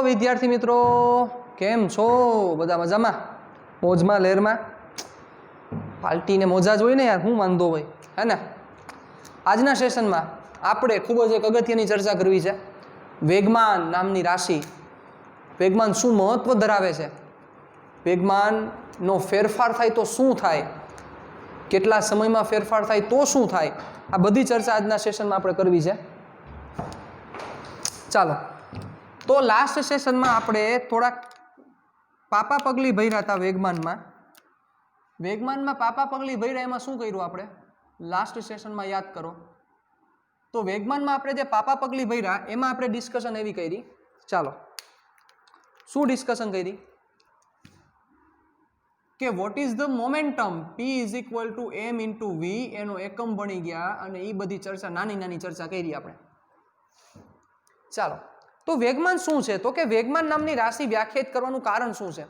વિદ્યાર્થી મિત્રો, કેમ છો? બધા મજામાં? મોજમાં લહેરમાં? પાર્ટીને મોજા જોઈને યાર હું વાંધો હોય, હે ને? આજના સેશનમાં આપણે ખૂબ જ એક અગત્યની ચર્ચા કરવી છે. વેગમાન નામની રાશિ, વેગમાન શું મહત્વ ધરાવે છે, વેગમાનનો ફેરફાર થાય તો શું થાય, કેટલા સમયમાં ફેરફાર થાય તો શું થાય, આ બધી ચર્ચા આજના સેશનમાં આપણે કરવી છે. ચાલો, તો લાસ્ટ સેશનમાં આપણે થોડાક પાપા પગલી ભર્યા હતા. વેગમાનમાં પાપા પગલી ભર્યા, એમાં શું કર્યું આપણે લાસ્ટ સેશનમાં યાદ કરો. તો વેગમાનમાં આપણે જે પાપા પગલી ભર્યા એમાં આપણે ડિસ્કશન એવી કરી. ચાલો, શું ડિસ્કશન કરી કે what is the momentum P is equal two m into v, એનો એકમ ભણી ગયા અને એ બધી ચર્ચા નાની નાની ચર્ચા કરી આપણે. ચાલો, તો વેગમાન શું છે? તો કે વેગમાન નામની રાશિ વ્યાખ્યાયિત કરવાનું કારણ શું છે?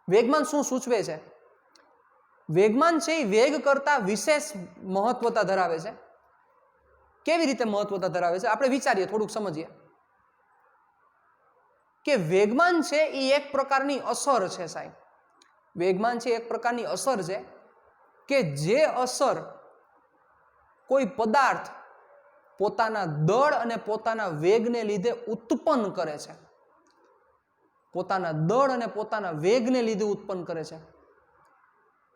વેગમાન શું સૂચવે છે? વેગમાન છે એ વેગ કરતા વિશેષ મહત્વતા ધરાવે છે. કેવી રીતે મહત્વતા ધરાવે છે આપણે વિચારીએ, થોડુંક સમજીએ કે વેગમાન છે એ એક પ્રકારની અસર છે. સાહેબ, વેગમાન છે એક પ્રકારની અસર છે કે જે અસર કોઈ પદાર્થ પોતાના દળ અને પોતાના વેગને લીધે ઉત્પન્ન કરે છે. પોતાના દળ અને પોતાના વેગને લીધે ઉત્પન્ન કરે છે.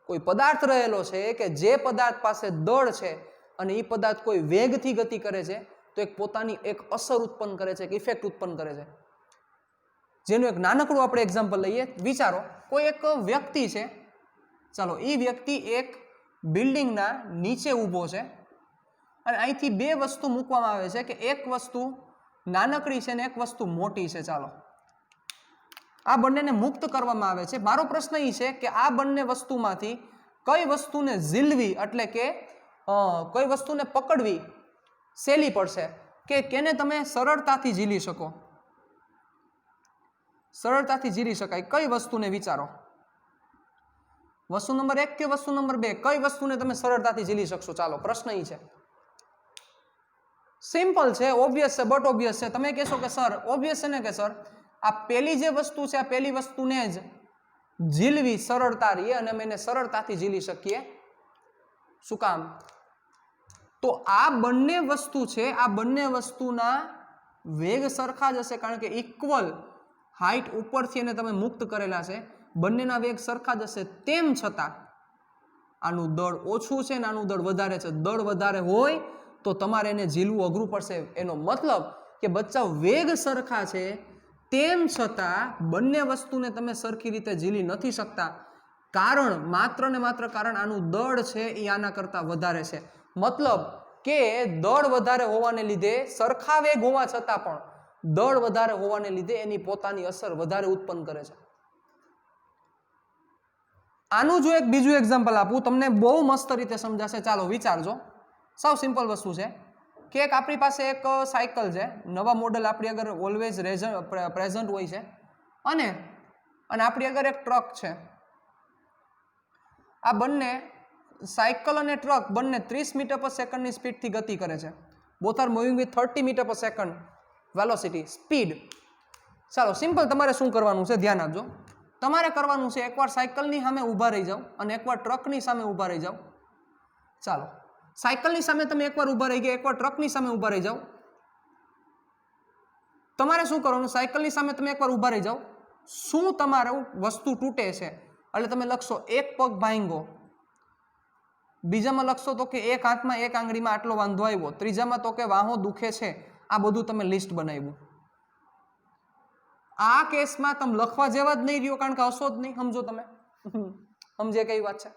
કોઈ પદાર્થ રહેલો છે કે જે પદાર્થ પાસે દળ છે અને એ પદાર્થ કોઈ વેગથી ગતિ કરે છે, તો એક પોતાની એક અસર ઉત્પન્ન કરે છે, એક ઇફેક્ટ ઉત્પન્ન કરે છે. જેનું એક નાનકડું આપણે એક્ઝામ્પલ લઈએ. વિચારો, કોઈ એક વ્યક્તિ છે, ચાલો એ વ્યક્તિ એક બિલ્ડિંગના નીચે ઊભો છે અને અહીંથી બે વસ્તુ મૂકવામાં આવે છે કે એક વસ્તુ નાનકડી છે ને એક વસ્તુ મોટી છે. ચાલો, આ બંનેને મુક્ત કરવામાં આવે છે. મારો પ્રશ્ન એ છે કે આ બંને વસ્તુમાંથી કઈ વસ્તુને ઝીલવી, એટલે કે કઈ વસ્તુને પકડવી સહેલી પડશે, કે કેને તમે સરળતાથી ઝીલી શકો, સરળતાથી ઝીલી શકાય, કઈ વસ્તુને વિચારો. વસ્તુ નંબર 1 કે વસ્તુ નંબર 2, કઈ વસ્તુને તમે સરળતાથી ઝીલી શકશો? ચાલો, પ્રશ્ન એ છે. સિમ્પલ છે, ઓબ્વિયસ છે, બટ ઓબ્વિયસ છે. તમે કહેશો કે સર ઓબ્વિયસ છે ને, કે સર આ પહેલી જે વસ્તુ છે આ પહેલી વસ્તુને જ ઝીલવી સરળતા રહી અને અમે એને સરળતાથી ઝીલી શકીએ. શું કામ? તો આ બંને વસ્તુ છે, આ બંને વસ્તુના વેગ સરખા જ હશે, કારણ કે ઇક્વલ હાઈટ ઉપરથી એને તમે મુક્ત કરેલા છે, બંનેના વેગ સરખા જ હશે. તેમ છતાં આનું દળ ઓછું છે ને આનું દળ વધારે છે. દળ વધારે હોય તો તમારે એને ઝીલવું અઘરું પડશે. એનો મતલબ કે બચ્ચા વેગ સરખા છે, તેમ છતાં બંને વસ્તુને તમે સરખી રીતે ઝીલી નથી શકતા. કારણ, માત્ર ને માત્ર કારણ આનું દળ છે એ આના કરતાં વધારે છે. મતલબ કે દળ વધારે હોવાને લીધે, સરખા વેગ હોવા છતાં પણ દળ વધારે હોવાને લીધે એની પોતાની અસર વધારે ઉત્પન્ન કરે છે. આનું જો એક બીજું એક્ઝામ્પલ આપું તમને, બહુ મસ્ત રીતે સમજાશે. ચાલો વિચારજો, સાવ સિમ્પલ વસ્તુ છે કે એક આપણી પાસે એક સાયકલ છે, નવા મોડલ આપણી આગળ ઓલવેઝ પ્રેઝન્ટ હોય છે, અને આપણી આગળ એક ટ્રક છે. આ બંને સાયકલ અને ટ્રક બંને 30 મીટર પર સેકન્ડની સ્પીડથી ગતિ કરે છે. Both are moving with 30 metre per second velocity, speed. ચાલો, સિમ્પલ તમારે શું કરવાનું છે ધ્યાન આપજો. તમારે કરવાનું છે એકવાર સાયકલની સામે ઊભા રહી જાઓ અને એકવાર ટ્રકની સામે ઊભા રહી જાઓ. ચાલો, સાયકલની સામે તમે એકવાર ઊભા રહી ગયા, એકવાર ટ્રકની સામે ઊભા રહી જાઓ. તમારે શું કરવાનું? સાયકલની સામે તમે એકવાર ઊભા રહી જાઓ. શું તમારું વસ્તુ તૂટે છે એટલે તમે લખશો એક પગ ભાંગો, બીજામાં લખશો તો કે એક હાથમાં એક આંગળીમાં આટલો વાંધો આવ્યો, ત્રીજામાં તો કે વાહો દુખે છે. આ બધું તમે લિસ્ટ બનાવ્યું. આ કેસમાં તમે લખવા જેવા જ નહીં રહ્યો, કારણ કે હશો જ નહીં. સમજો તમે, સમજે કઈ વાત છે?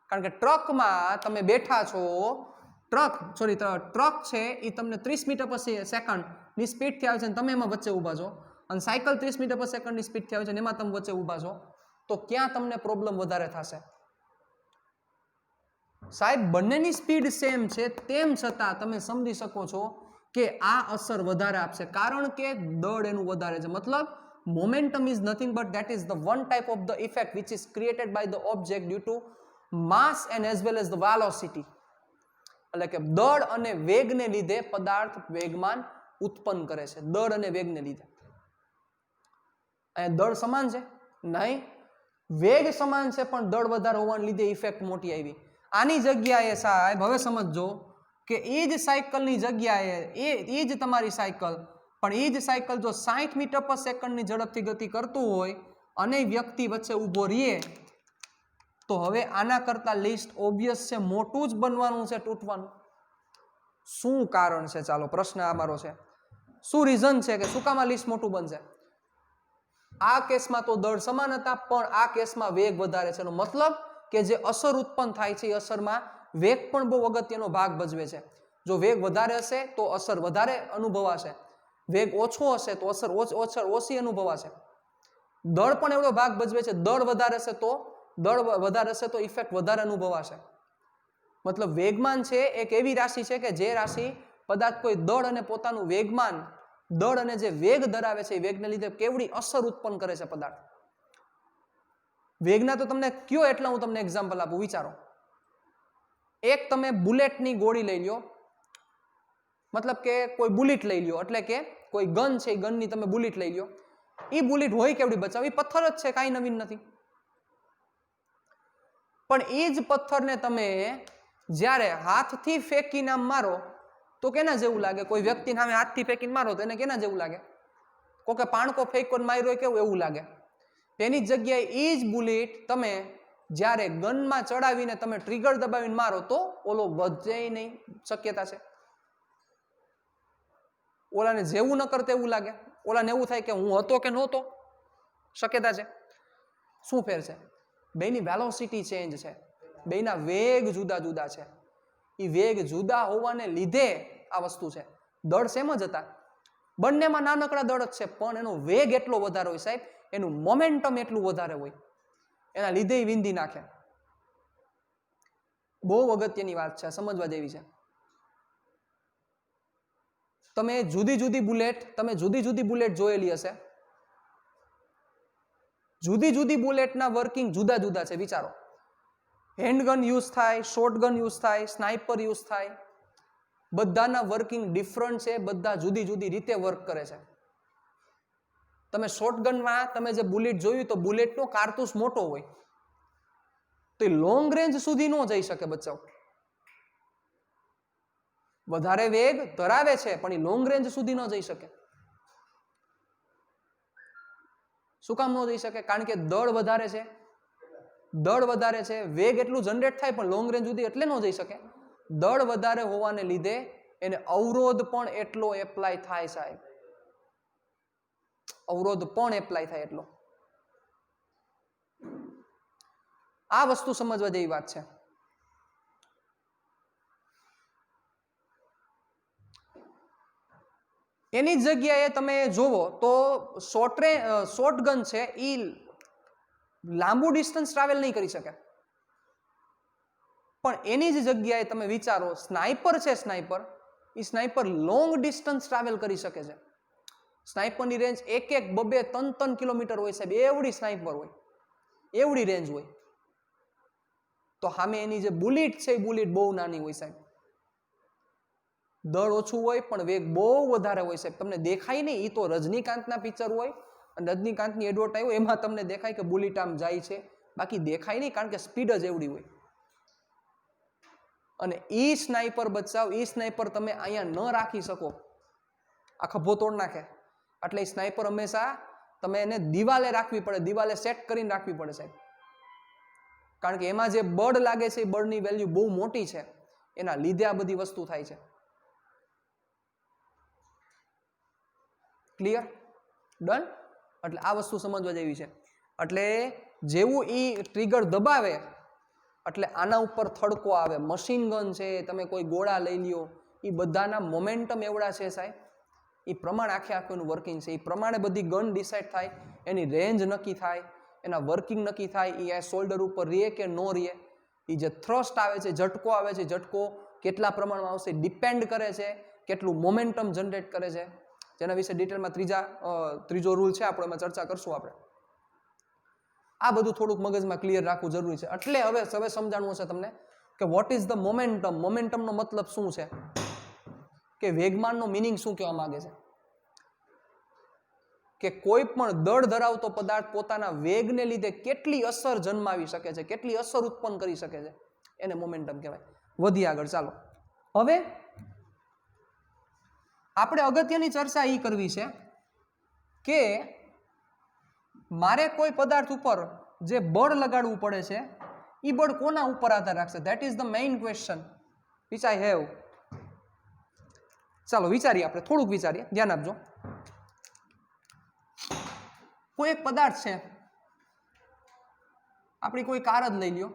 કારણ કે ટ્રકમાં તમે બેઠા છો, ટ્રક છે એ તમને 30 મીટર પર સેકન્ડની સ્પીડથી આવે છે અને તમે એમાં વચ્ચે ઊભા છો, અને સાયકલ 30 મીટર પર સેકન્ડની સ્પીડથી આવે છે અને એમાં તમે વચ્ચે ઊભા છો. તો ક્યાં તમને પ્રોબ્લેમ વધારે થશે? સાહેબ, બંનેની સ્પીડ સેમ છે, તેમ છતાં તમે સમજી શકો છો કે આ અસર વધારે આપશે, કારણ કે દળ એનું વધારે છે. મતલબ momentum is nothing but that is the one type of the effect which is created by the object due to mass and as well as the velocity. એટલે કે દળ અને વેગને લીધે પદાર્થ વેગમાન ઉત્પન્ન કરે છે, દળ અને વેગને લીધે. અહીંયા દળ સમાન છે? નહીં, વેગ સમાન છે પણ દળ વધારે હોવાને લીધે ઇફેક્ટ મોટી આવી. આની જગ્યાએ સાહેબ હવે સમજો કે એ જ સાયકલની જગ્યાએ એ જ તમારી સાયકલ, પણ એ જ સાયકલ જો 60 મીટર પર સેકન્ડની ઝડપથી ગતિ કરતું હોય અને વ્યક્તિ વચ્ચે ઊભો રહે તો હવે આના કરતા લિસ્ટ ઓબ્વિયસ છે મોટું જ બનવાનું છે, તૂટવાનું. શું કારણ છે? ચાલો પ્રશ્ન અમારો છે, શું રીઝન છે કે શું કામ આ લિસ્ટ મોટું બનશે? આ કેસમાં તો દળ સમાન હતા પણ આ કેસમાં વેગ વધારે છે. એનો મતલબ કે જે અસર ઉત્પન્ન થાય છે એ અસરમાં વેગ પણ બહુ અગત્યનો ભાગ ભજવે છે. જો વેગ વધારે હશે તો અસર વધારે અનુભવાશે, વેગ ઓછો હશે તો અસર ઓછી અનુભવાશે. દળ પણ એવડો ભાગ ભજવે છે. દળ વધારે હશે તો ઇફેક્ટ વધારે અનુભવાશે. મતલબ વેગમાન છે એક એવી રાશિ છે કે જે રાશિ પદાર્થ કોઈ દળ અને પોતાનું વેગમાન, દળ અને જે વેગ ધરાવે છે એ વેગને લીધે કેવડી અસર ઉત્પન્ન કરે છે પદાર્થ. વેગના તો તમને કયો એટલા હું તમને એક્ઝામ્પલ આપું, વિચારો. એક તમે બુલેટની ગોળી લઈ લ્યો, મતલબ કે કોઈ બુલેટ લઈ લ્યો, એટલે કે કોઈ ગન છે એ ગનની તમે બુલેટ લઈ લ્યો. એ બુલેટ હોય કેવડી બચાવ, એ પથ્થર જ છે, કાંઈ નવીન નથી. પણ એ જ પથ્થરને તમે જ્યારે હાથથી ફેંકીને આમ મારો તો કેના જેવું લાગે? કોઈ વ્યક્તિને સામે હાથથી ફેંકીને મારો તો એને કેના જેવું લાગે? કોકે પાણકો ફેંકીને માર્યો કેવું એવું લાગે. તેની જગ્યાએ એ જ બુલેટ તમે જ્યારે ગનમાં ચડાવીને તમે ટ્રિગર દબાવીને મારો તો ઓલો વધે નહીં, શક્યતા છે. ઓલાને જેવું ન કરતે એવું લાગે, ઓલાને એવું થાય કે હું હતો કે નહોતો, શક્યતા છે. શું ફેર છે? બેની વેલોસિટી ચેન્જ છે, બેના વેગ જુદા જુદા છે. એ વેગ જુદા હોવાને લીધે આ વસ્તુ છે. દળ સેમ જ હતા, બંનેમાં નાનકડા દળ જ છે, પણ એનો વેગ એટલો વધારે હોય સાહેબ, એનું મોમેન્ટમ એટલું વધારે હોય, એના લીધે વિંધી નાખે. બહુ અગત્યની વાત છે, સમજવા જેવી છે. તમે જુદી જુદી બુલેટ જોયેલી હશે. જુદી જુદી બુલેટના વર્કિંગ જુદા જુદા છે. વિચારો, હેન્ડગન યુઝ થાય, શોર્ટગન યુઝ થાય, સ્નાઇપર યુઝ થાય, બધાના વર્કિંગ ડિફરન્ટ છે, બધા જુદી જુદી રીતે વર્ક કરે છે. તમે શોર્ટગનમાં તમે જે બુલેટ જોયું તો બુલેટનો કારતૂસ મોટો હોય તો એ લોંગ રેન્જ સુધી ન જઈ શકે બચ્ચાઓ. વધારે વેગ ધરાવે છે પણ એ લોંગ રેન્જ સુધી ન જઈ શકે. શું કામ ન જઈ શકે? કારણ કે દળ વધારે છે, વેગ એટલું જનરેટ થાય પણ લોંગ રેન્જ સુધી એટલે ન જઈ શકે. દળ વધારે હોવાને લીધે એને અવરોધ પણ એટલો એપ્લાય થાય સાહેબ, અવરોધ પણ એપ્લાય થાય એટલો. આ વસ્તુ સમજવા જેવી વાત છે. એની જગ્યાએ તમે જોવો તો શોર્ટગન છે એ લાંબુ ડિસ્ટન્સ ટ્રાવેલ નહીં કરી શકે, પણ એની જ જગ્યાએ તમે વિચારો સ્નાઇપર છે, સ્નાઇપર લોંગ ડિસ્ટન્સ ટ્રાવેલ કરી શકે છે. સ્નાઇપરની રેન્જ 1-1, 2-2, 3-3 કિલોમીટર હોય સાહેબ, એવડી સ્નાઇપર હોય, એવડી રેન્જ હોય. તો સામે એની જે બુલેટ છે એ બુલેટ બહુ નાની હોય સાહેબ, દળ ઓછું હોય પણ વેગ બહુ વધારે હોય સાહેબ. તમને દેખાય નહીં, એ તો રજનીકાંતના પિક્ચર હોય અને રજનીકાંતની એડવર્ટાઈઝ હોય એમાં તમને દેખાય કે બુલેટ આમ જાય છે, બાકી દેખાય નહીં કારણ કે સ્પીડ જ એવડી હોય. અને ઈ સ્નાઇપર બચાવ, ઈ સ્નાઇપર તમે અહીંયા ન રાખી શકો, આ ખભો તોડ નાખે. એટલે એ સ્નાઇપર હંમેશા તમે એને દિવાલે રાખવી પડે, દિવાલે સેટ કરીને રાખવી પડે સાહેબ, કારણ કે એમાં જે બળ લાગે છે એ બળની વેલ્યુ બહુ મોટી છે, એના લીધે આ બધી વસ્તુ થાય છે. ક્લિયર? ડન? એટલે આ વસ્તુ સમજવા જેવી છે. એટલે જેવું ઈ ટ્રિગર દબાવે એટલે આના ઉપર થડકો આવે. મશીન ગન છે, તમે કોઈ ગોળા લઈ લ્યો, એ બધાના મોમેન્ટમ એવડા છે સાહેબ, એ પ્રમાણે આખેનું વર્કિંગ છે. એ પ્રમાણે બધી ગન ડિસાઇડ થાય, એની રેન્જ નક્કી થાય, એના વર્કિંગ નક્કી થાય, એ આ શોલ્ડર ઉપર રહે કે ન રહે, એ જે થ્રસ્ટ આવે છે, ઝટકો આવે છે, ઝટકો કેટલા પ્રમાણમાં આવશે ડિપેન્ડ કરે છે, કેટલું મોમેન્ટમ જનરેટ કરે છે, જેના વિશે ડિટેલમાં ત્રીજો રૂલ છે આપણે એમાં ચર્ચા કરશું આપણે. આ બધું થોડુંક મગજમાં ક્લિયર રાખવું જરૂરી છે. એટલે હવે સમજાણવું છે તમને કે વોટ ઇઝ ધ મોમેન્ટમ. મોમેન્ટમનો મતલબ શું છે, કે વેગમાનનો મિનિંગ શું કહેવા માંગે છે. કે કોઈ પણ દળ ધરાવતો પદાર્થ પોતાના વેગને લીધે કેટલી અસર જન્માવી શકે છે, કેટલી અસર ઉત્પન્ન કરી શકે છે, એને મોમેન્ટમ કહેવાય. વધી આગળ ચાલો. હવે આપણે અગત્યની ચર્ચા એ કરવી છે કે મારે કોઈ પદાર્થ ઉપર જે બળ લગાડવું પડે છે એ બળ કોના ઉપર આધાર રાખશે? That is the main question which I have. ચાલો વિચારીએ, આપણે થોડુંક વિચારીએ, ધ્યાન આપજો. કોઈ એક પદાર્થ છે, આપણી કોઈ કાર જ લઈ લ્યો.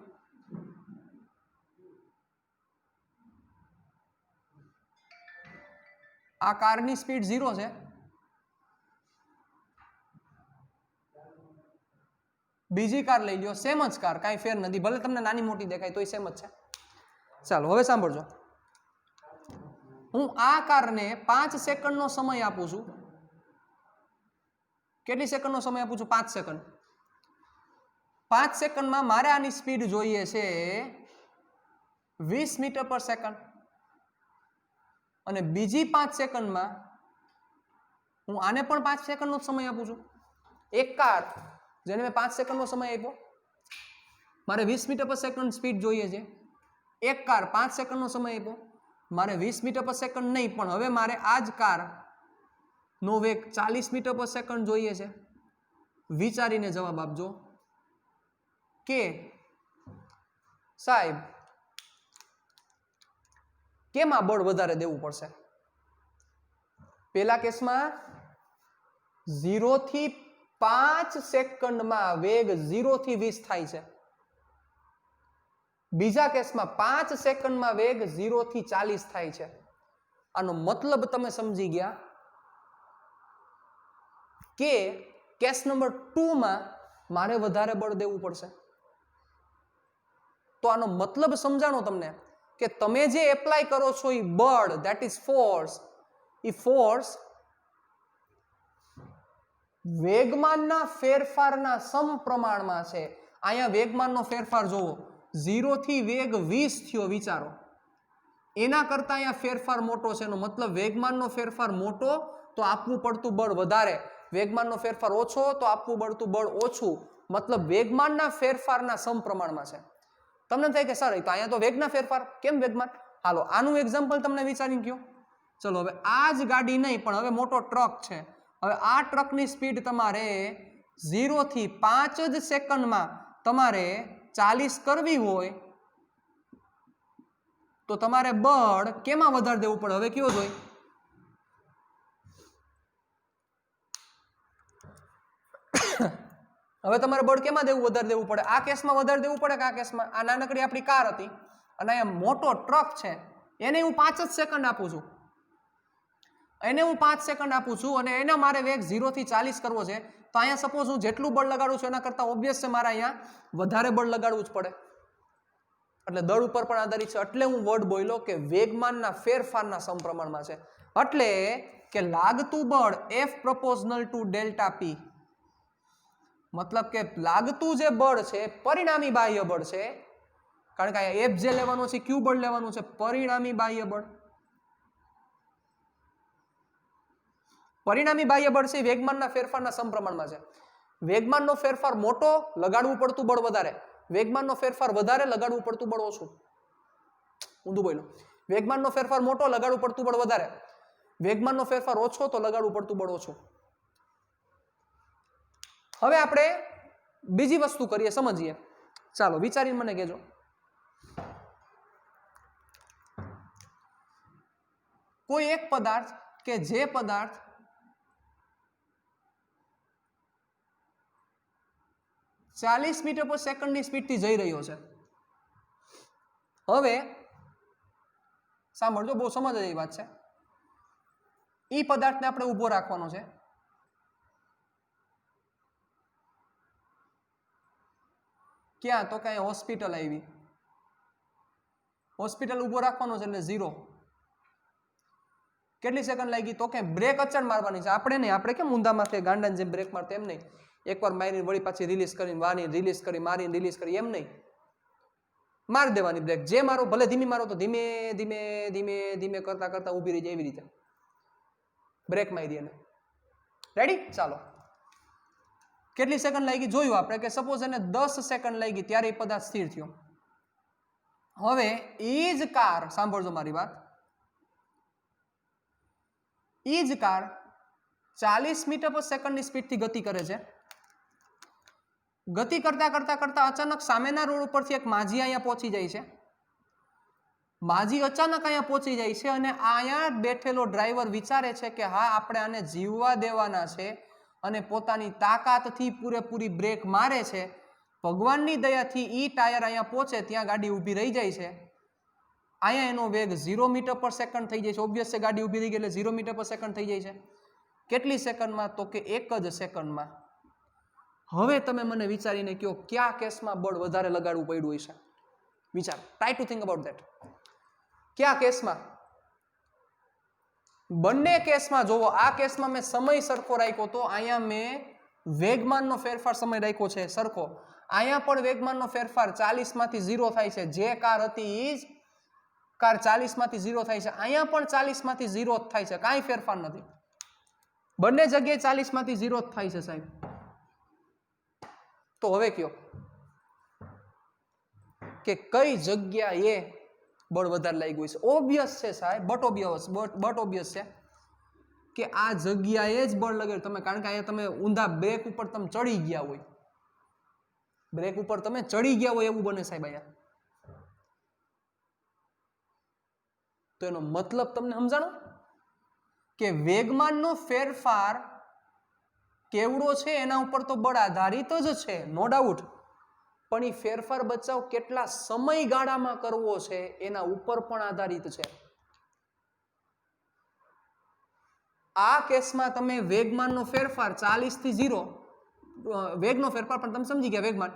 આ કારની સ્પીડ 0 છે. બીજી કાર લઈ લ્યો, સેમ જ કાર, કાંઈ ફેર નથી, ભલે તમને નાની મોટી દેખાય તોય સેમ જ છે. ચાલો હવે સાંભળજો. હું આ કારને 5 સેકન્ડનો સમય આપું છું. કેટલી સેકન્ડનો સમય આપું છું? 5 સેકન્ડ. 5 સેકન્ડમાં મારે આની સ્પીડ જોઈએ છે 20 મીટર પર સેકન્ડ. અને બીજી 5 સેકન્ડમાં હું આને પણ 5 સેકન્ડનો સમય આપું છું. એક કાર જેને મેં 5 સેકન્ડનો સમય આપ્યો, મારે 20 મીટર પર સેકન્ડ સ્પીડ જોઈએ છે. એક કાર 5 સેકન્ડનો સમય આપ્યો, મારે 20 મીટર પર સેકન્ડ નહીં, પણ હવે મારે આ જ કાર નો વેગ 40 મીટર પર સેકન્ડ જોઈએ છે. વિચારીને જવાબ આપજો કે સાહેબ કેમાં બળ વધારે દેવું પડશે? પેલા કેસમાં 0 થી 5 સેકન્ડમાં વેગ 0 થી 20 થાય છે. બીજા કેસમાં 5 સેકન્ડમાં વેગ 0 થી 40 થાય છે. આનો મતલબ તમે સમજી ગયા કે કેસ નંબર 2 માં મારે વધારે બળ દેવું પડશે. તો આનો મતલબ સમજાણો તમને કે તમે જે એપ્લાય કરો છો એ બળ, ધેટ ઇઝ ફોર્સ, એ ફોર્સ વેગમાનના ફેરફારના સમપ્રમાણમાં છે. અહીંયા વેગમાનનો ફેરફાર જોવો, 0 થી વેગ 20 થયો, વિચારો. એના કરતા અહીંયા ફેરફાર મોટો છે. એનો મતલબ વેગમાનનો ફેરફાર મોટો તો આપવું પડતું બળ વધારે, વેગમાનનો ફેરફાર ઓછો તો આપવું પડતું બળ ઓછું. મતલબ વેગમાનના ફેરફારના સમપ્રમાણમાં છે. તમને થાય કે સર તો અહીંયા તો વેગના ફેરફાર, કેમ વેગમાન? હાલો આનું એક્ઝામ્પલ તમને વિચારીને કહો. ચલો હવે આ જ ગાડી નહીં, પણ હવે મોટો ટ્રક છે. હવે આ ટ્રકની સ્પીડ તમારે 0 થી 5 જ સેકન્ડમાં તમારે 40 કરવી હોય તો તમારે બળ કેમાં વધારે દેવું પડે? હવે કયો જોઈ? હવે તમારે બળ કેમાં વધારે દેવું પડે? આ કેસમાં વધારે દેવું પડે કે આ કેસમાં? આ નાનકડી આપણી કાર હતી અને અહીંયા મોટો ટ્રક છે, એને હું 5 જ સેકન્ડ આપું છું. એને હું 5 સેકન્ડ આપું છું અને એનો મારે વેગ 0 થી 40 કરવો છે. તો અહીંયા સપોઝ હું જેટલું બળ લગાડું છું એના કરતાં ઓબ્વિયસ છે મારે અહીંયા વધારે બળ લગાડવું જ પડે. એટલે દળ ઉપર પણ આધારિત છે. એટલે હું વર્ડ બોલ્યો કે વેગમાનના ફેરફારના સમપ્રમાણમાં છે. એટલે કે લાગતું બળ F પ્રોપોર્શનલ ટુ ડેલ્ટા પી. મતલબ કે લાગતું જે બળ છે પરિણામી બાહ્ય બળ છે, કારણ કે અહીંયા F જે લેવાનું છે ક્યુ બળ લેવાનું છે, પરિણામી બાહ્ય બળ. પરિણામી બાહ્ય બળ છે વેગમાનના ફેરફારના સમપ્રમાણમાં છે. વેગમાનનો ફેરફાર મોટો, લગાડવું પડતું બળ વધારે. વેગમાનનો ફેરફાર વધારે, લગાડવું પડતું બળ ઓછું. ઊંધું બોલ્યો. વેગમાનનો ફેરફાર મોટો, લગાડવું પડતું બળ વધારે. વેગમાનનો ફેરફાર ઓછો તો લગાડવું પડતું બળ ઓછું. હવે આપણે બીજી વસ્તુ કરીએ, સમજીએ. ચાલો વિચારીને મને કહેજો. કોઈ એક પદાર્થ કે જે પદાર્થ ચાલીસ મીટર પર સેકન્ડની સ્પીડથી જઈ રહ્યો છે. હવે સાંભળજો, બહુ સમજ જેવી વાત છે. એ પદાર્થને આપણે ઊભો રાખવાનો છે. ક્યાં? તો કઈ હોસ્પિટલ આવી. હોસ્પિટલ ઊભો રાખવાનો છે એટલે 0. કેટલી સેકન્ડ લાગી? તો કે બ્રેક અચાન મારવાની છે. આપણે નહીં, આપણે કેમ ઊંધામાં કે ગાંડાને જેમ બ્રેક મારતા એમ નહીં. એકવાર મારીને વળી પાછી રિલીઝ કરીને વારી રિલીઝ કરી, મારીને રિલીઝ કરી, એમ નહીં. મારી દેવાની બ્રેક. જે મારો ભલે ધીમી મારો તો ધીમે ધીમે ધીમે ધીમે કરતા કરતા ઊભી રહી જાય, એવી રીતે બ્રેક મારી દે. રેડી? ચાલો કેટલી સેકન્ડ લાગી જોયું આપણે કે સપોઝ એને 10 સેકન્ડ લાગી ત્યારે એ પદાર્થ સ્થિર થયો. હવે એ જ કાર, સાંભળજો મારી વાત, એ જ કાર 40 મીટર પર સેકન્ડની સ્પીડથી ગતિ કરે છે. ગતિ કરતા કરતા કરતા અચાનક સામેના રોડ ઉપરથી એક માજી અહીંયા પહોંચી જાય છે. માજી અચાનક અહીંયા પહોંચી જાય છે અને અહીંયા બેઠેલો ડ્રાઈવર વિચારે છે કે હા આપણે આને જીવવા દેવાના છે અને પોતાની તાકાતથી પૂરેપૂરી બ્રેક મારે છે. ભગવાનની દયાથી ઈ ટાયર અહીંયા પહોંચે ત્યાં ગાડી ઊભી રહી જાય છે. અહીંયા એનો વેગ 0 મીટર પર સેકન્ડ થઈ જાય છે. ઓબ્વિયસ છે ગાડી ઊભી રહી ગઈ એટલે 0 મીટર પર સેકન્ડ થઈ જાય છે. કેટલી સેકન્ડમાં? તો કે 1 જ સેકન્ડમાં. હવે તમે મને વિચારીને કહો કયા કેસમાં બળ વધારે લગાડવું પડ્યું હશે? વિચાર, try to think about that. કયા કેસમાં? બંને કેસમાં જોવો, આ કેસમાં મેં સમય સરખો રાખ્યો તો અહીંયા મેં વેગમાનનો ફેરફાર સમય રાખ્યો છે સરખો. અહીંયા પણ વેગમાનનો ફેરફાર 40 માંથી 0 થાય છે. જે કાર હતી એ જ કાર 40 માંથી 0 થાય છે. અહીંયા પણ 40 માંથી 0 જ થાય છે, કાંઈ ફેરફાર નથી. બંને જગ્યાએ 40 માંથી 0 જ થાય છે સાહેબ. તો હવે કયો કે કઈ જગ્યાએ બળ વધારે લાગ્યું છે? ઓબ્વિયસ છે સાહેબ, બટ ઓબ્વિયસ છે કે આ જગ્યાએ જ બળ લગાડ્યું તમે, કારણ કે અહીંયા તમે ઊંધા બ્રેક ઉપર તમે ચડી ગયા હોય, બ્રેક ઉપર તમે ચડી ગયા હોય એવું બને સાહેબ અહીંયા. તો એનો મતલબ તમને સમજાણો કે વેગમાનનો ફેરફાર કેવડો છે એના ઉપર તો બળ આધારિત જ છે, નો ડાઉટ. પણ એ ફેરફાર બચાવ કેટલા સમયગાળામાં કરવો છે એના ઉપર પણ આધારિત છે. આ કેસમાં તમે વેગમાનનો ફેરફાર 40 થી 0, વેગનો ફેરફાર પણ તમે સમજી ગયા, વેગમાન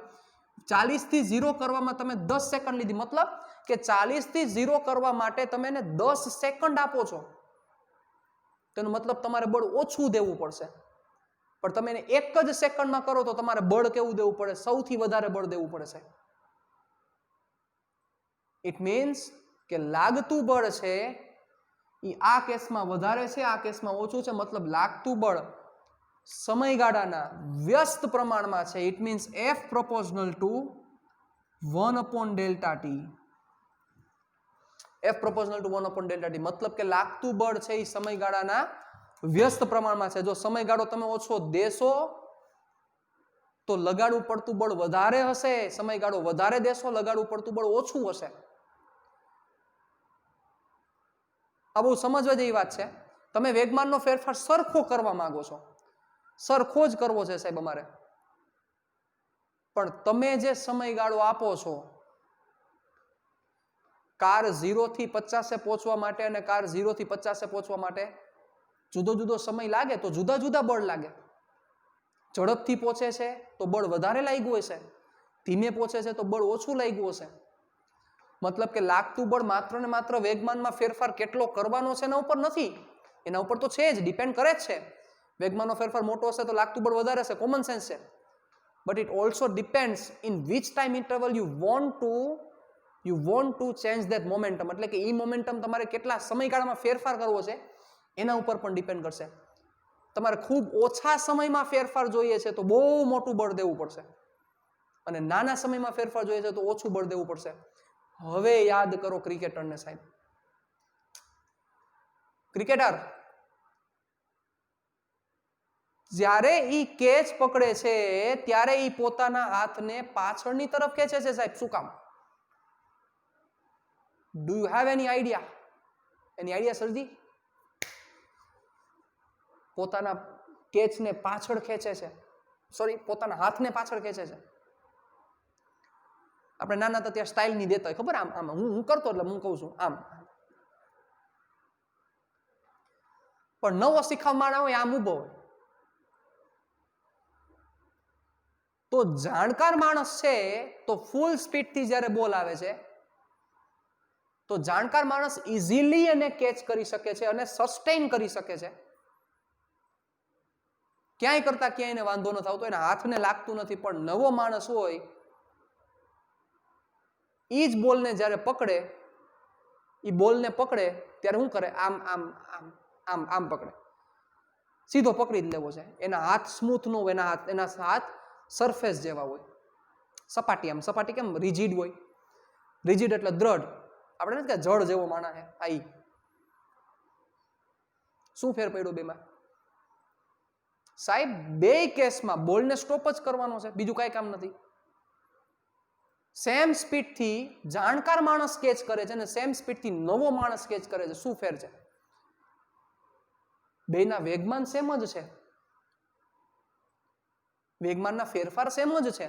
40 થી 0 કરવામાં તમે 10 સેકન્ડ લીધી. મતલબ કે 40 થી 0 કરવા માટે તમે એને 10 સેકન્ડ આપો છો. તેનો મતલબ તમારે બળ ઓછું દેવું પડશે. પણ તમે એને 1 જ સેકન્ડમાં કરો તો તમારે બળ કેવું દેવું પડે? સૌથી વધારે બળ દેવું પડે છે. ઇટ મીન્સ કે લાગતું બળ છે એ આ કેસમાં વધારે છે, આ કેસમાં ઓછું છે. મતલબ લાગતું બળ સમયગાળાના વ્યસ્ત પ્રમાણમાં છે. It means F proportional to 1/Δt. F proportional to 1/Δt. મતલબ કે લાગતું બળ છે એ સમયગાળાના વ્યસ્ત પ્રમાણમાં છે. જો સમયગાળો તમે ઓછો દેશો તો લગાડવું પડતું બળ વધારે હશે, સમયગાળો વધારે દેશો લગાડવું પડતું બળ ઓછું હશે. આ બહુ સમજવા જેવી વાત છે. તમે વેગમાનનો ફેરફાર સરખો કરવા માંગો છો, સરખો જ કરવો છે સાહેબ અમારે, પણ તમે જે સમયગાળો આપો છો કાર 0 થી 50 પહોંચવા માટે અને કાર 0 થી 50 પહોંચવા માટે જુદો જુદો સમય લાગે તો જુદા જુદા બળ લાગે. ઝડપથી પહોંચે છે તો બળ વધારે લાગ્યું હશે, ધીમે પહોંચે છે તો બળ ઓછું લાગ્યું હશે. મતલબ કે લાગતું બળ માત્ર ને માત્ર વેગમાનમાં ફેરફાર કેટલો કરવાનો છે એના ઉપર નથી, એના ઉપર તો છે જ, ડિપેન્ડ કરે જ છે. વેગમાનનો ફેરફાર મોટો હશે તો લાગતું બળ વધારે હશે, કોમન સેન્સ છે. But it also depends in which time interval you want to change that momentum. એટલે કે એ મોમેન્ટમ તમારે કેટલા સમયગાળામાં ફેરફાર કરવો છે એના ઉપર પણ ડિપેન્ડ કરશે. તમારે ખૂબ ઓછા સમયમાં ફેરફાર જોઈએ છે તો બહુ મોટું બળ દેવું પડશે, અને નાના સમયમાં ફેરફાર જોઈએ છે તો ઓછું બળ દેવું પડશે. હવે યાદ કરો ક્રિકેટરને સાહેબ. ક્રિકેટર જ્યારે ઈ કેચ પકડે છે ત્યારે ઈ પોતાના હાથને પાછળની તરફ ખેંચે છે સાહેબ. શું કામ? Do you have any idea? Any idea સરજી? પોતાના કેચને પાછળ ખેંચે છે, સોરી પોતાના હાથને પાછળ ખેંચે છે. આપણે નાના હતા ત્યાં સ્ટાઇલ નહીં દેતા હોય, ખબર? આમ આમ હું કરતો એટલે હું કહું છું આમ. પણ નવો શીખવવાના હોય આમ ઊભો હોય. તો જાણકાર માણસ છે તો ફૂલ સ્પીડથી જ્યારે બોલ આવે છે તો જાણકાર માણસ ઇઝીલી એને કેચ કરી શકે છે અને સસ્ટેન કરી શકે છે. ક્યાંય કરતા ક્યાંય એને વાંધો ન થતો, એના હાથને લાગતું નથી. પણ નવો માણસ હોય એ જ બોલને જ્યારે પકડે, એ બોલને પકડે ત્યારે શું કરે? આમ આમ આમ આમ આમ પકડે. સીધો પકડી જ લેવો છે. એના હાથ સ્મૂથ ન હોય, એના હાથ સરફેસ જેવા હોય, સપાટી. આમ સપાટી કેમ રિજિડ હોય, રિજિડ એટલે દ્રઢ. આપણે નથી કે જળ જેવો માણા છે આ. શું ફેર પડ્યો બેમાં? સાહેબ બે કેસમાં બોલને સ્ટોપ જ કરવાનો છે, બીજું કાંઈ કામ નથી. સેમ સ્પીડથી જાણકાર માણસ કેચ કરે છે અને સેમ સ્પીડથી નવો માણસ કેચ કરે છે. શું ફેર છે? બેના વેગમાન સેમ જ છે, વેગમાનના ફેરફાર સેમ જ છે,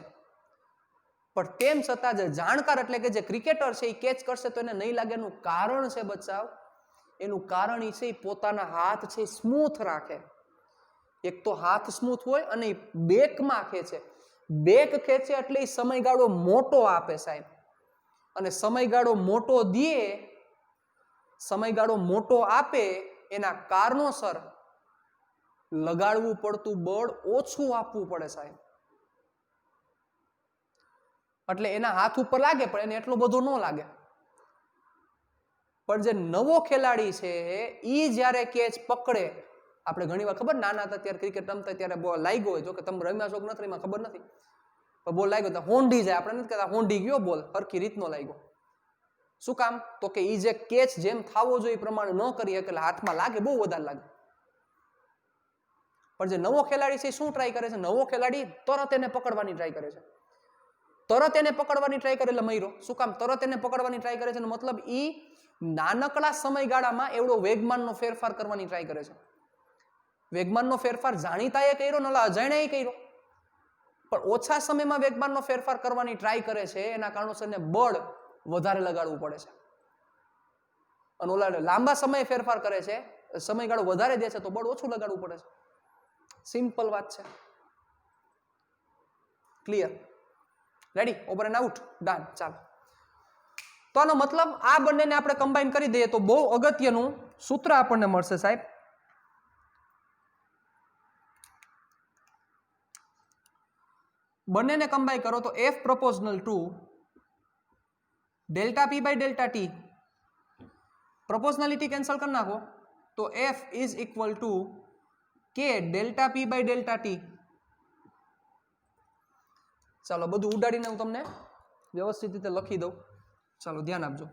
પણ તેમ છતાં જે જાણકાર એટલે કે જે ક્રિકેટર છે એ કેચ કરશે તો એને નહીં લાગે. એનું કારણ છે બચાવ, એનું કારણ એ છે એ પોતાના હાથ છે સ્મૂથ રાખે. એક તો હાથ સ્મૂથ હોય અને બેકમાં ખેંચે. બેક ખેંચે એટલે એ સમયગાળો મોટો આપે સાહેબ, અને સમયગાળો મોટો દે, સમયગાળો મોટો આપે એના કારણોસર લગાડવું પડતું બળ ઓછું આપવું પડે સાહેબ. એટલે એના હાથ ઉપર લાગે પણ એને એટલો બધો ન લાગે. પણ જે નવો ખેલાડી છે એ જ્યારે કેચ પકડે, આપણે ઘણી વાર ખબર નાના હતા ત્યારે ક્રિકેટ રમતા ત્યારે બોલ લાગ્યો હોય, જો કે તમે રમ્યા છો કે નથી રમ્યા ખબર નથી, પણ બોલ લાગ્યો તો હોંડી જાય. આપણે નથી કહેતા હોંડી ગયો બોલ, હરખી રીતનો લાગ્યો. શું કામ? તો કે એ જે કેચ જેમ થવો જોઈએ એ પ્રમાણે ન કરી શકે એટલે હાથમાં લાગે, બહુ વધારે લાગે. પણ જે નવો ખેલાડી છે શું ટ્રાય કરે છે? નવો ખેલાડી તરત એને પકડવાની ટ્રાય કરે છે. તરત એને પકડવાની ટ્રાય કરે એટલે મયરો. શું કામ? તરત એને પકડવાની ટ્રાય કરે છે, મતલબ એ નાનકડા સમયગાળામાં એવડો વેગમાનનો ફેરફાર કરવાની ટ્રાય કરે છે. વેગમાનનો ફેરફાર જાણીતાએ કર્યો, નલા અજાણ્યાએ કર્યો, પણ ઓછા સમયમાં વેગમાનનો ફેરફાર કરવાની ટ્રાય કરે છે. એના કારણોસર એને બળ વધારે લગાડવું પડે છે. અને ઓલા લાંબા સમયે ફેરફાર કરે છે, સમયગાળો વધારે દે છે તો બળ ઓછું લગાડવું પડે છે. સિમ્પલ વાત છે. Clear? Ready? Over and out? Done. ચાલો, તો આનો મતલબ આ બંનેને આપણે કમ્બાઈન કરી દઈએ તો બહુ અગત્યનું સૂત્ર આપણને મળશે સાહેબ. બંનેને કમ્બાઈન કરો તો F proportional to delta P by delta T. Proportionality cancel કરી નાખો તો F is equal to K delta P by delta T. ચાલો બધું ઉડાડીને હું તમને વ્યવસ્થિત રીતે લખી દઉં. ચાલો ધ્યાન આપજો.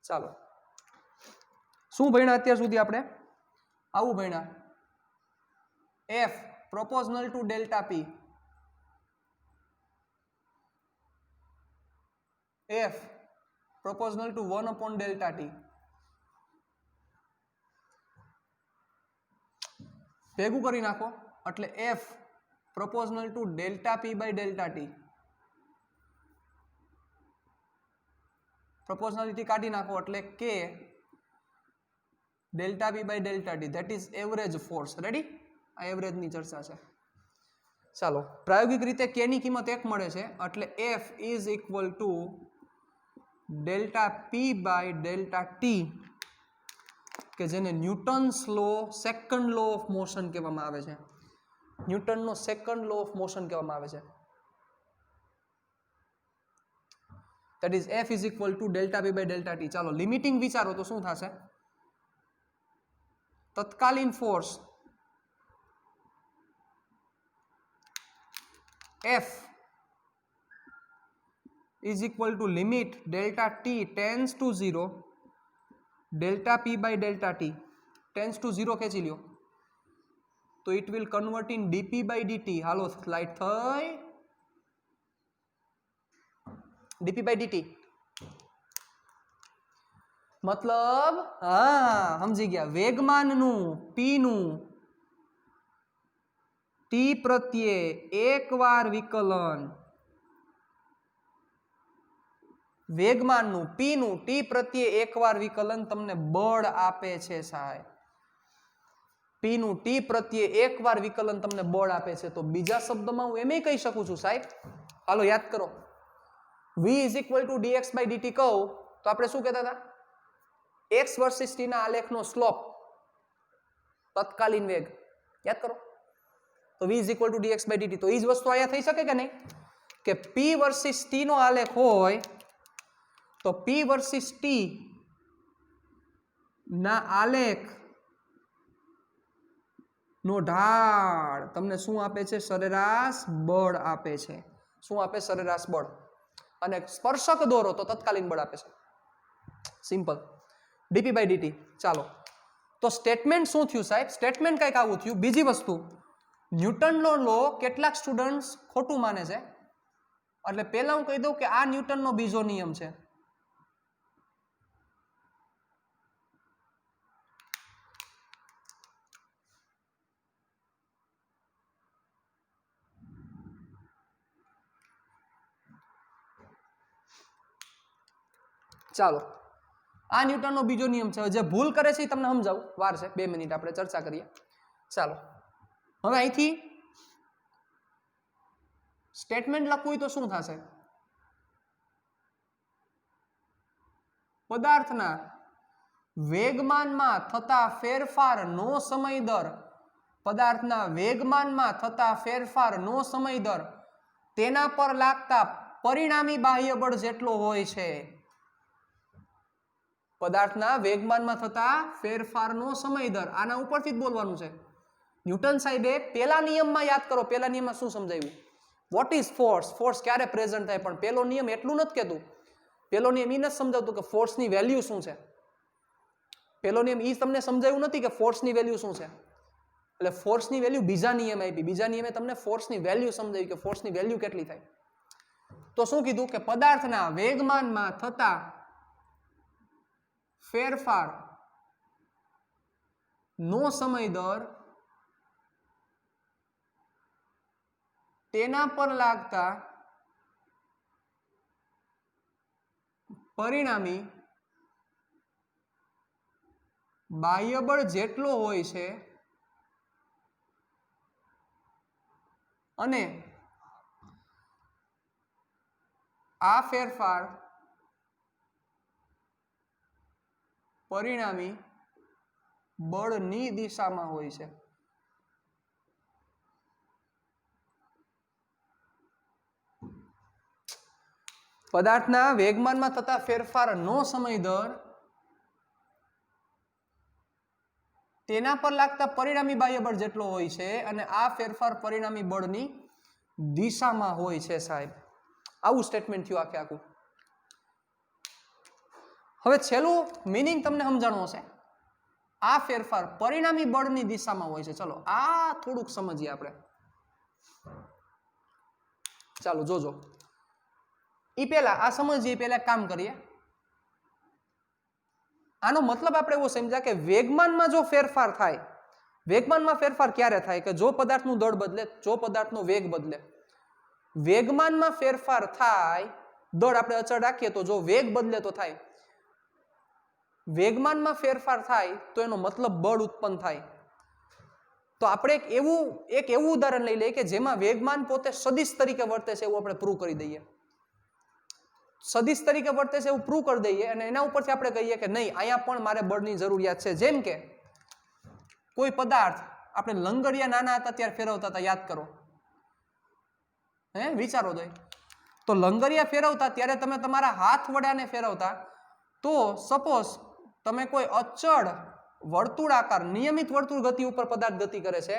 ચાલો શું ભણ્યા અત્યાર સુધી આપણે? આવું ભણ્યા. F proportional to delta P. F proportional to 1 upon delta T. ભેગું કરી નાખો એટલે F proportional to delta P by delta T. પ્રોપોર્શનાલિટી કાઢી નાખો એટલે K delta P by delta T. That is average force. Ready? આ એવરેજની ચર્ચા છે. ચાલો પ્રાયોગિક રીતે K ની કિંમત 1 મળે છે એટલે F is equal to delta P by delta T, કે જેને Newton's law, second law of motion કહેવામાં આવે છે. ન્યૂટનનો સેકન્ડ લો ઓફ મોશન કહેવામાં આવે છે. that is F is equal to delta P by delta T. ચાલો લિમિટિંગ વિચારો તો શું થશે? તત્કાલીન force F is equal to limit delta T tends to 0 delta P by delta T tends to 0 ખેંચી લ્યો તો it will convert in dP by dt. Hello slide થઈ. dP by dt મતલબ સમજી ગયા, વેગમાનનું P નું T પ્રત્યે એકવાર વિકલન, વેગમાનનું P નું T પ્રત્યે એકવાર વિકલન તમને બળ આપે છે સાહેબ. P નું T પ્રત્યે એકવાર વિકલન તમને બળ આપે છે. તો બીજા શબ્દમાં હું એમ કહી શકું છું સાહેબ, હાલો યાદ કરો, V is equal to dx by dt કહું તો આપણે શું કહેતા હતા? x વર્સિસ t ના આલેખનો સ્લોપ, તત્કાલીન વેગ. યાદ કરો તો v is equal to dx by dt. તો એ જ વસ્તુ અહીંયા થઈ શકે કે નહીં કે p વર્સિસ t નો આલેખ હોય તો p વર્સિસ t ના આલેખ નો ઢાળ તમને શું આપે છે? સરેરાશ બળ આપે છે. શું આપે? સરેરાશ બળ. અને સ્પર્શક દોરો તો તત્કાલીન બળ આપે છે. સિમ્પલ. dp by dt. ચાલો તો સ્ટેટમેન્ટ શું થયું સાહેબ? સ્ટેટમેન્ટ કંઈક આવું થયું. બીજી વસ્તુ, ન્યૂટનનો લો કેટલાક સ્ટુડન્ટ્સ ખોટું માને છે. એટલે પહેલા હું કહી દઉં કે આ ન્યૂટનનો બીજો નિયમ છે. ચાલો આ ન્યૂટનનો બીજો નિયમ છે. જે ભૂલ કરે છે એ તમને સમજાવું, વાર છે, 2 મિનિટ આપણે ચર્ચા કરીએ. ચાલો હવે અહીંથી સ્ટેટમેન્ટ લખવું હોય તો શું થશે? પદાર્થના વેગમાનમાં થતા ફેરફારનો સમય દર, પદાર્થના વેગમાનમાં થતા ફેરફારનો સમય દર તેના પર લાગતા પરિણામી બાહ્ય બળ જેટલો હોય છે. પદાર્થના વેગમાનમાં થતા ફેરફારનો સમય દર, આના ઉપરથી જ બોલવાનું છે. ન્યૂટન સાહેબે પહેલા નિયમમાં, યાદ કરો પહેલા નિયમમાં શું સમજાવ્યું? What is force? ફોર્સ ક્યારે પ્રેઝન્ટ થાય? પણ પહેલો નિયમ એટલું નથી કહેતું. પહેલો નિયમ એ નથી સમજાવતું કે ફોર્સની વેલ્યુ શું છે. પહેલો નિયમ એ તમને સમજાવ્યું નથી કે ફોર્સની વેલ્યુ શું છે. એટલે ફોર્સની વેલ્યુ બીજા નિયમ આપી. બીજા નિયમે તમને ફોર્સની વેલ્યુ સમજાવી કે ફોર્સની વેલ્યુ કેટલી થાય. તો શું કીધું કે પદાર્થના વેગમાનમાં થતા ફેરફાર નો સમય દર તેના પર લાગતા પરિણામી બાહ્ય બળ જેટલો હોય છે અને આ ફેરફાર પરિણામી બળની દિશામાં હોય છે. પદાર્થના વેગમાનમાં થતા ફેરફારનો સમય દર તેના પર લાગતા પરિણામી બાહ્ય બળ જેટલો હોય છે અને આ ફેરફાર પરિણામી બળની દિશામાં હોય છે. સાહેબ આવું સ્ટેટમેન્ટ થયું આખે આખું. હવે છેલ્લું મીનિંગ તમને સમજાણું હશે. આ ફેરફાર પરિણામી બળની દિશામાં હોય છે. ચલો આ થોડુંક સમજીએ આપણે. ચાલો જોજો. એ પહેલા આ સમજીએ પહેલા કામ કરીએ. આનો મતલબ આપણે એવો સમજ્યા કે વેગમાનમાં જો ફેરફાર થાય, વેગમાનમાં ફેરફાર ક્યારે થાય કે જો પદાર્થનું દળ બદલે, જો પદાર્થનો વેગ બદલે. વેગમાનમાં ફેરફાર થાય, દળ આપણે અચળ રાખીએ તો જો વેગ બદલે તો થાય. વેગમાનમાં ફેરફાર થાય તો એનો મતલબ બળ ઉત્પન્ન થાય. તો આપણે એક એવું ઉદાહરણ લઈ લઈએ કે જેમાં વેગમાન પોતે સદિશ તરીકે વર્તે છે એવું આપણે પ્રૂવ કરી દઈએ. સદિશ તરીકે વર્તે છે એવું પ્રૂવ કરી દઈએ અને એના ઉપરથી આપણે કહીએ કે નહીં, અહીંયા પણ મારે બળની જરૂરિયાત છે. જેમ કે કોઈ પદાર્થ આપણે લંગડિયા નાના હતા ત્યારે ફેરવતા હતા, યાદ કરો. વિચારો તો લંગરિયા ફેરવતા ત્યારે તમે તમારા હાથ વડાને ફેરવતા તો સપોઝ તમે કોઈ અચળ વર્તુળાકાર નિયમિત વર્તુળ ગતિ ઉપર પદાર્થ ગતિ કરે છે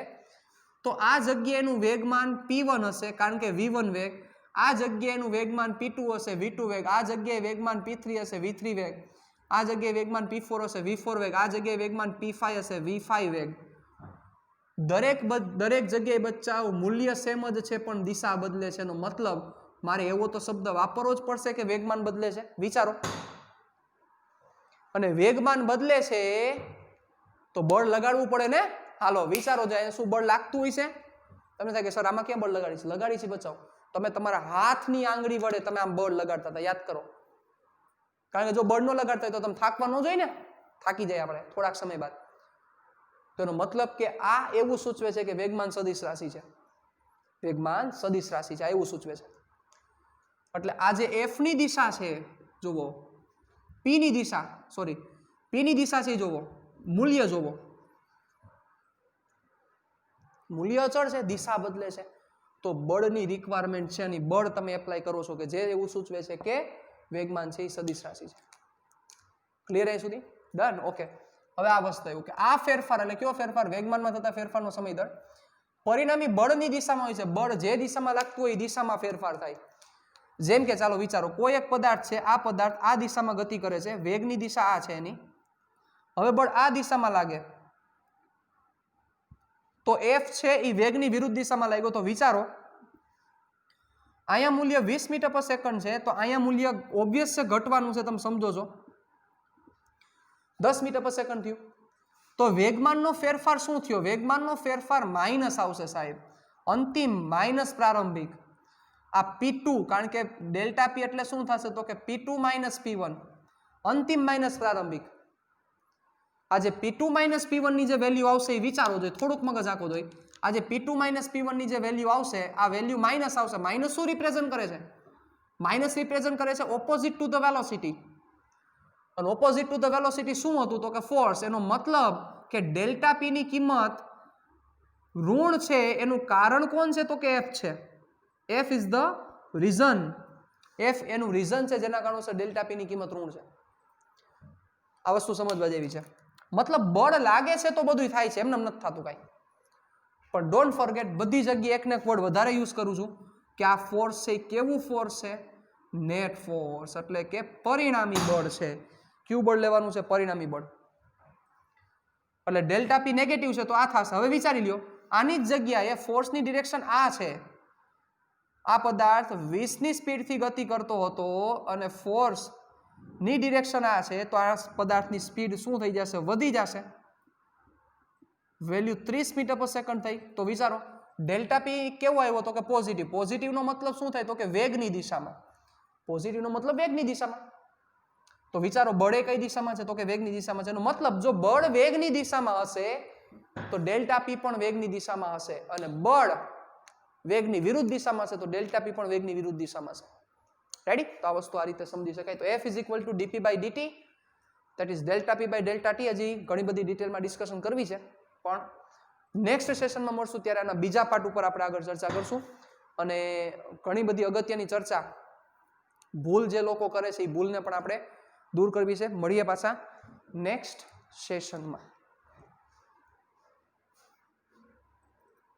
તો આ જગ્યાએ એનું વેગમાન p1 હશે કારણ કે v1 વેગ, આ જગ્યાએ એનું વેગમાન p2 હશે v2 વેગ, આ જગ્યાએ વેગમાન p3 હશે v3 વેગ, આ જગ્યાએ વેગમાન p4 હશે v4 વેગ, આ જગ્યાએ વેગમાન p5 હશે v5 વેગ. દરેક જગ્યાએ બચ્ચાઓ મૂલ્ય સેમ જ છે પણ દિશા બદલે છે. એનો મતલબ મારે એવો તો શબ્દ વાપરવો જ પડશે કે વેગમાન બદલે છે. વિચારો. અને વેગમાન બદલે છે તો બળ લગાડવું પડે ને. હાલો વિચારો જાય શું બળ લાગતું હોય છે. તમે થાય કે સર આમાં ક્યાં બળ લગાડી છે બચાવો. તમે તમારા હાથની આંગળી વડે તમે આમ બળ લગાડતા હતા, યાદ કરો. કારણ કે જો બળ ન લગાડતા હોય તો તમે થાકવા ન જોઈએ ને. થાકી જાય આપણે થોડાક સમય બાદ. તો એનો મતલબ કે આ એવું સૂચવે છે કે વેગમાન સદિશ રાશિ છે. વેગમાન સદિશ રાશિ છે એવું સૂચવે છે. એટલે આ જે f ની દિશા છે જુઓ, p ની દિશા છે જુઓ, મૂલ્ય જુઓ. મૂલ્ય અચળ છે, દિશા બદલે છે, તો બળની રિક્વાયરમેન્ટ છે અને બળ તમે એપ્લાય કરો છો કે જે એવું સૂચવે છે કે વેગમાન છે એ સદિશ રાશિ છે. ક્લિયર અહીં સુધી? ડન. ઓકે. હવે આ વસ્તુ એવું કે આ ફેરફાર એટલે કયો ફેરફાર? વેગમાનમાં થતા ફેરફારનો સમય દર પરિણામી બળની દિશામાં હોય છે. બળ જે દિશામાં લાગતું હોય એ દિશામાં ફેરફાર થાય. જેમ કે ચાલો વિચારો, કોઈ એક પદાર્થ છે, આ પદાર્થ આ દિશામાં ગતિ કરે છે, વેગની દિશા આ છે એની. હવે બળ આ દિશામાં લાગે તો F છે એ વેગની વિરુદ્ધ દિશામાં લાગ્યો, તો વિચારો અહીંયા મૂલ્ય 20 મીટર પર સેકન્ડ છે, તો અહીંયા મૂલ્ય ઓબ્વિયસ છે ઘટવાનું છે, તમે સમજો છો, 10 મીટર પર સેકન્ડ થયું. તો વેગમાનનો ફેરફાર શું થયો? વેગમાનનો ફેરફાર માઇનસ આવશે સાહેબ, અંતિમ માઇનસ પ્રારંભિક. આ P2, કારણ કે ડેલ્ટા P એટલે શું થશે તો કે P2 માઇનસ P1, અંતિમ માઇનસ પ્રારંભિક. આ જે P2 માઇનસ P1 ની જે વેલ્યુ આવશે એ વિચારો જોઈએ, થોડુંક મગજ આખો જોઈએ. આ જે P2 માઇનસ P1 ની જે વેલ્યુ આવશે, આ વેલ્યુ માઇનસ આવશે. માઇનસ શું રિપ્રેઝન્ટ કરે છે? માઇનસ રિપ્રેઝન્ટ કરે છે ઓપોઝિટ ટુ ધ વેલોસિટી. અને ઓપોઝિટ ટુ ધ વેલોસિટી શું હતું તો કે ફોર્સ. એનો મતલબ કે ડેલ્ટા P ની કિંમત ઋણ છે, એનું કારણ કોણ છે તો કે F છે. F is the reason. F એનું રીઝન છે જેના કારણોસર ડેલ્ટા P ની કિંમત ઋણ છે. આ વસ્તુ સમજવા જેવી છે. મતલબ બળ લાગે છે તો બધું થાય છે, એમને નથી થતું કાંઈ. પણ ડોન્ટ ફોરગેટ, બધી જગ્યાએ એકને એક વર્ડ વધારે યુઝ કરું છું કે આ ફોર્સ છે કેવું ફોર્સ છે? નેટ ફોર્સ, એટલે કે પરિણામી બળ છે. કયું બળ લેવાનું છે? પરિણામી બળ. એટલે ડેલ્ટા P નેગેટિવ છે તો આ થશે. હવે વિચારી લ્યો, આની જ જગ્યાએ ફોર્સની ડિરેક્શન આ છે. આ પદાર્થ 20 ની સ્પીડથી ગતિ કરતો હતો અને ફોર્સ ની ડિરેક્શન આ છે, તો આ પદાર્થની સ્પીડ શું થઈ જશે? વધી જશે. વેલ્યુ 30 મીટર પર સેકન્ડ થઈ. તો વિચારો ડેલ્ટા P કેવો આવ્યો તો કે પોઝિટિવ. પોઝિટિવનો મતલબ શું થાય તો કે વેગની દિશામાં. પોઝિટિવનો મતલબ વેગની દિશામાં. તો વિચારો બળ એ કઈ દિશામાં છે તો કે વેગની દિશામાં છે. એનો મતલબ જો બળ વેગની દિશામાં હશે તો ડેલ્ટા P પણ વેગની દિશામાં હશે, અને બળ વેગની વિરુદ્ધ દિશામાં છે તો ડેલ્ટા P પણ વેગની વિરુદ્ધ દિશામાં છે. રેડી? તો આ વસ્તુ આ રીતે સમજી શકાય. તો F is equal to dP by dt, that is delta P by delta T. હજી ઘણી બધી ડિટેલમાં ડિસ્કશન કરવી છે, પણ નેક્સ્ટ સેશનમાં મળશું ત્યારે આના બીજા પાર્ટ ઉપર આપણે આગળ ચર્ચા કરશું. અને ઘણી બધી અગત્યની ચર્ચા, ભૂલ જે લોકો કરે છે એ ભૂલને પણ આપણે દૂર કરવી છે. મળીએ પાછા નેક્સ્ટ સેશનમાં.